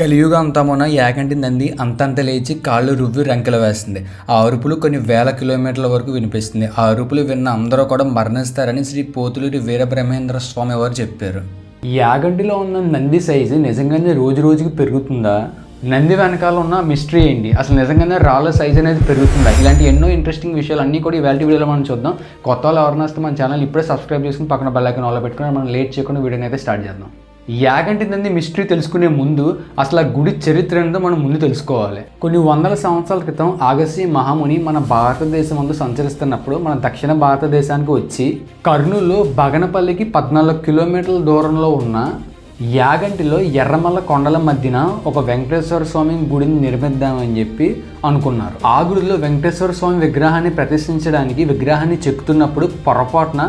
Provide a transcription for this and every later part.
కలియుగ అంతమున యాగంటి నంది అంతంత లేచి కాళ్ళు రువ్వి రంకెలు వేస్తుంది. ఆ అరుపులు కొన్ని వేల కిలోమీటర్ల వరకు వినిపిస్తుంది. ఆ అరుపులు విన్న అందరూ కూడా మరణిస్తారని శ్రీ పోతులూరి వీరబ్రహ్మేంద్ర స్వామి వారు చెప్పారు. యాగంటిలో ఉన్న నంది సైజు నిజంగానే రోజు రోజుకి పెరుగుతుందా? నంది వెనకాల ఉన్న మిస్టరీ ఏంటి? అసలు నిజంగానే రాళ్ళ సైజ్ అనేది పెరుగుతుందా? ఇలాంటి ఎన్నో ఇంట్రెస్టింగ్ విషయాలు అన్నీ కూడా ఇవాళ వీడియోలో మనం చూద్దాం. కొత్త వాళ్ళు ఎవరైనా వస్తే మన ఛానల్ ఇప్పుడే సబ్స్క్రైబ్ చేసుకుని పక్కన బెల్ ఐకాన్ ఆన్లో పెట్టుకుని మనం లేట్ చేయకుండా వీడియోని అయితే స్టార్ట్ చేద్దాం. యాగంటి నంది మిస్టరీ తెలుసుకునే ముందు అసలు ఆ గుడి చరిత్ర ఏంటో మనం ముందు తెలుసుకోవాలి. కొన్ని వందల సంవత్సరాల క్రితం అగస్త్య మహాముని మన భారతదేశం ముందు సంచరిస్తున్నప్పుడు మన దక్షిణ భారతదేశానికి వచ్చి కర్నూలులో బగనపల్లికి 14 కిలోమీటర్ల దూరంలో ఉన్న యాగంటిలో ఎర్రమల్ల కొండల మధ్యన ఒక వెంకటేశ్వర స్వామి గుడిని నిర్మిద్దామని చెప్పి అనుకున్నారు. ఆ గుడిలో వెంకటేశ్వర స్వామి విగ్రహాన్ని ప్రతిష్ఠించడానికి విగ్రహాన్ని చెక్కుతున్నప్పుడు పొరపాటున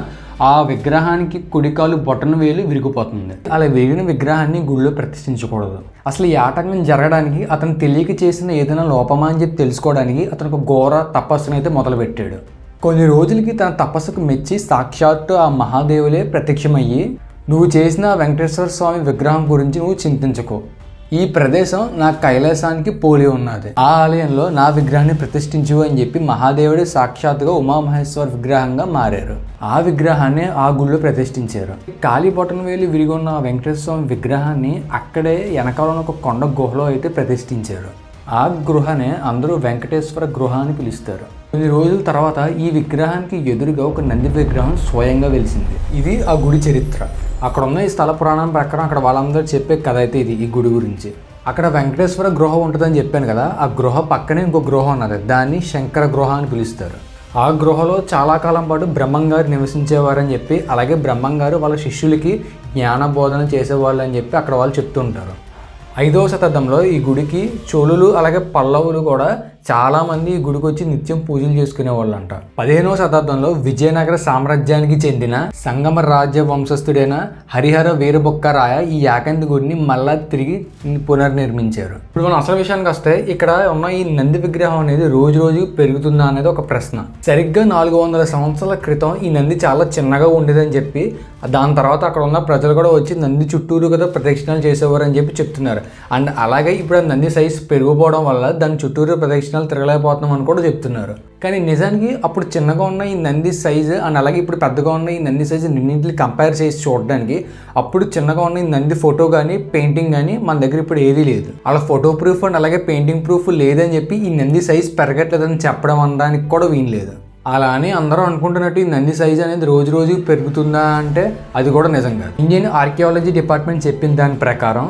ఆ విగ్రహానికి కుడికాలు బొటన వేలు విరిగిపోతుంది. అలా విరిగిన విగ్రహాన్ని గుడిలో ప్రతిష్ఠించకూడదు. అసలు ఈ ఆటంకం జరగడానికి అతను తెలియక చేసిన ఏదైనా లోపమా అని చెప్పి తెలుసుకోవడానికి అతను ఒక ఘోర తపస్సును అయితే మొదలుపెట్టాడు. కొన్ని రోజులకి తన తపస్సుకు మెచ్చి సాక్షాత్తు ఆ మహాదేవులే ప్రత్యక్షమయ్యి, నువ్వు చేసిన వెంకటేశ్వర స్వామి విగ్రహం గురించి నువ్వు చింతించకు, ఈ ప్రదేశం నా కైలాసానికి పోలి ఉన్నది, ఆ ఆలయంలో నా విగ్రహాన్ని ప్రతిష్ఠించు అని చెప్పి మహాదేవుడు సాక్షాత్తుగా ఉమామహేశ్వర విగ్రహంగా మారారు. ఆ విగ్రహాన్ని ఆ గుడిలో ప్రతిష్ఠించారు. కాలి బొటన వేలు విరిగి ఉన్న వెంకటేశ్వర స్వామి విగ్రహాన్ని అక్కడే వెనకాల ఒక కొండ గుహలో అయితే ప్రతిష్ఠించారు. ఆ గృహనే అందరూ వెంకటేశ్వర గృహ అని పిలుస్తారు. కొన్ని రోజుల తర్వాత ఈ విగ్రహానికి ఎదురుగా ఒక నంది విగ్రహం స్వయంగా వెలిసింది. ఇది ఆ గుడి చరిత్ర. అక్కడ ఉన్న ఈ స్థల పురాణం ప్రకారం అక్కడ వాళ్ళందరూ చెప్పే కథ అయితే ఇది. ఈ గుడి గురించి అక్కడ వెంకటేశ్వర గృహ ఉంటుందని చెప్పాను కదా, ఆ గృహ పక్కనే ఇంకో గృహ ఉన్నది. దాన్ని శంకర గృహ అని పిలుస్తారు. ఆ గృహలో చాలా కాలం పాటు బ్రహ్మంగారు నివసించేవారని చెప్పి, అలాగే బ్రహ్మంగారు వాళ్ళ శిష్యులకి జ్ఞాన బోధన చేసేవాళ్ళు అని చెప్పి అక్కడ వాళ్ళు చెప్తుంటారు. 5వ శతాబ్దంలో ఈ గుడికి చోళులు అలాగే పల్లవులు కూడా చాలామంది ఈ గుడికి వచ్చి నిత్యం పూజలు చేసుకునేవాళ్ళు అంట. 15వ శతాబ్దంలో విజయనగర సామ్రాజ్యానికి చెందిన సంగమ రాజ్య వంశస్థుడైన హరిహర వీరబొక్కరాయ ఈ యాగంటి గుడిని మళ్ళా తిరిగి పునర్నిర్మించారు. ఇప్పుడు మనం అసలు విషయానికి వస్తే ఇక్కడ ఉన్న ఈ నంది విగ్రహం అనేది రోజు రోజుకు పెరుగుతుందా అనేది ఒక ప్రశ్న. సరిగ్గా 400 సంవత్సరాల క్రితం ఈ నంది చాలా చిన్నగా ఉండేదని చెప్పి, దాని తర్వాత అక్కడ ఉన్న ప్రజలు కూడా వచ్చి నంది చుట్టూరు కదా ప్రదక్షిణాలు చేసేవారు అని చెప్పి చెప్తున్నారు. అండ్ అలాగే ఇప్పుడు ఆ నంది సైజు పెరిగిపోవడం వల్ల దాని చుట్టూరు ప్రదక్షిణాలు తిరగలేకపోతున్నాం అని కూడా చెప్తున్నారు. కానీ నిజానికి అప్పుడు చిన్నగా ఉన్న ఈ నంది సైజు అండ్ అలాగే ఇప్పుడు పెద్దగా ఉన్న ఈ నంది సైజు రెండింటిని కంపేర్ చేసి చూడడానికి అప్పుడు చిన్నగా ఉన్న ఈ నంది ఫోటో కానీ పెయింటింగ్ కానీ మన దగ్గర ఇప్పుడు ఏదీ లేదు. అలా ఫోటో ప్రూఫ్ అండ్ అలాగే పెయింటింగ్ ప్రూఫ్ లేదని చెప్పి ఈ నంది సైజు పెరగట్లేదని చెప్పడం అనడానికి కూడా వీల్లేదు. అలా అని అందరూ అనుకుంటున్నట్టు ఈ నంది సైజ్ అనేది రోజు రోజుకి పెరుగుతుందా అంటే అది కూడా నిజంగా. ఇండియన్ ఆర్కియాలజీ డిపార్ట్మెంట్ చెప్పిన దాని ప్రకారం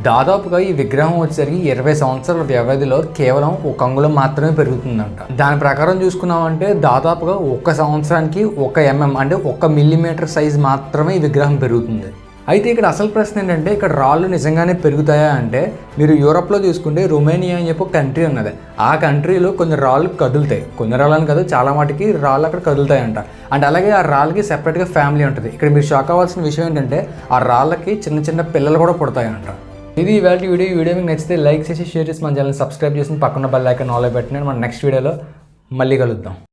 దాదాపుగా ఈ విగ్రహం వచ్చేసరికి 20 సంవత్సరాల వ్యవధిలో కేవలం 1 అంగుళం మాత్రమే పెరుగుతుందంట. దాని ప్రకారం చూసుకున్నామంటే దాదాపుగా 1 సంవత్సరానికి 1 mm అంటే 1 మిల్లీమీటర్ సైజ్ మాత్రమే ఈ విగ్రహం పెరుగుతుంది. అయితే ఇక్కడ అసలు ప్రశ్న ఏంటంటే, ఇక్కడ రాళ్ళు నిజంగానే పెరుగుతాయా అంటే, మీరు యూరోప్లో చూసుకుంటే రొమేనియా అని చెప్పి ఒక కంట్రీ ఉన్నది. ఆ కంట్రీలో కొన్ని రాళ్ళు కదులుతాయి. కొన్ని రాళ్ళని కాదు, చాలా వాటికి రాళ్ళు అక్కడ కదులుతాయంట. అండ్ అలాగే ఆ రాళ్ళకి సెపరేట్గా ఫ్యామిలీ ఉంటుంది. ఇక్కడ మీరు షాక్ అవ్వాల్సిన విషయం ఏంటంటే, ఆ రాళ్ళకి చిన్న చిన్న పిల్లలు కూడా పుడతాయంట. ఇది ఇవాళ వీడియో. ఈ వీడియో మీకు నచ్చితే లైక్ చేసి షేర్ చేసి మన ఛానల్ సబ్స్క్రైబ్ చేసి పక్కన బెల్ ఐకాన్ ఆన్లో పెట్టిన మన నెక్స్ట్ వీడియోలో మళ్ళీ కలుద్దాం.